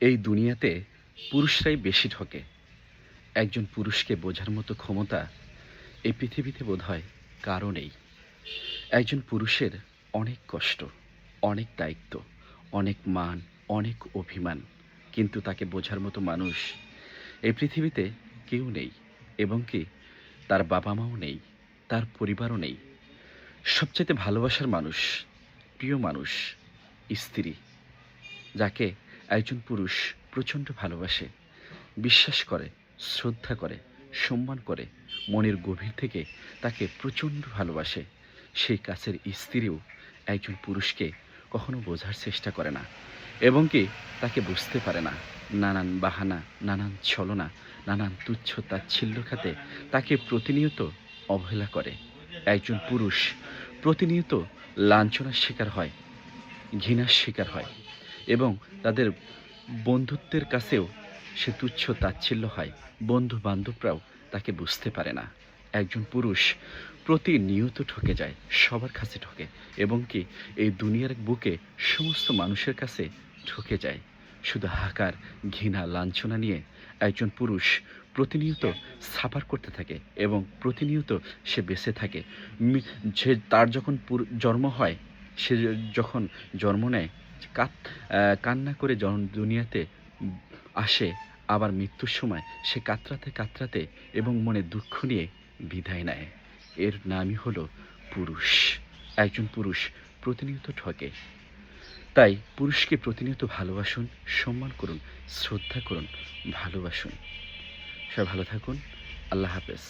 এই দুনিয়াতে পুরুষরাই বেশি ঠকে। একজন পুরুষকে বোঝার মতো ক্ষমতা এই পৃথিবীতে বোধহয় কারও নেই। একজন পুরুষের অনেক কষ্ট, অনেক দায়িত্ব, অনেক মান, অনেক অভিমান। কিন্তু তাকে বোঝার মতো মানুষ এই পৃথিবীতে কেউ নেই, এবং কি তার বাবা-মাও নেই, তার পরিবারও নেই। সবচাইতে ভালোবাসার মানুষ, প্রিয় মানুষ, স্ত্রী, যাকে একজন পুরুষ প্রচণ্ড ভালোবাসে, বিশ্বাস করে, শ্রদ্ধা করে, সম্মান করে, মনের গভীর থেকে তাকে প্রচণ্ড ভালোবাসে, সেই কাছের স্ত্রীও একজন পুরুষকে কখনো বোঝার চেষ্টা করে না, এবং কি তাকে বুঝতে পারে না। নানান বাহানা, নানান ছলনা, নানান তুচ্ছ তাচ্ছিল্য খাতে তাকে প্রতিনিয়ত অবহেলা করে। একজন পুরুষ প্রতিনিয়ত লাঞ্ছনার শিকার হয়, ঘৃণার শিকার হয়, এবং তাদের বন্ধুত্বের কাছেও সে তুচ্ছ তাচ্ছিল্য হয়। বন্ধু বান্ধবরাও তাকে বুঝতে পারে না। একজন পুরুষ প্রতিনিয়ত ঠকে যায়, সবার কাছে ঠকে, এবং কি এই দুনিয়ার বুকে সমস্ত মানুষের কাছে ঠকে যায়। শুধু হাহাকার, ঘৃণা, লাঞ্ছনা নিয়ে একজন পুরুষ প্রতিনিয়ত সাফার করতে থাকে, এবং প্রতিনিয়ত সে বেঁচে থাকে। সে তার যখন জন্ম হয়, সে যখন জন্ম নেয়, কান্না করে দুনিয়াতে আসে, আবার মৃত্যুর সময় সে কাতরাতে কাতরাতে এবং মনে দুঃখ নিয়ে বিদায় নেয়। এর নামই হলো পুরুষ। একজন পুরুষ প্রতিনিয়ত ঠকে। তাই পুরুষকে প্রতিনিয়ত ভালোবাসুন, সম্মান করুন, শ্রদ্ধা করুন, ভালোবাসুন। সবাই ভালো থাকুন। আল্লাহ হাফেজ।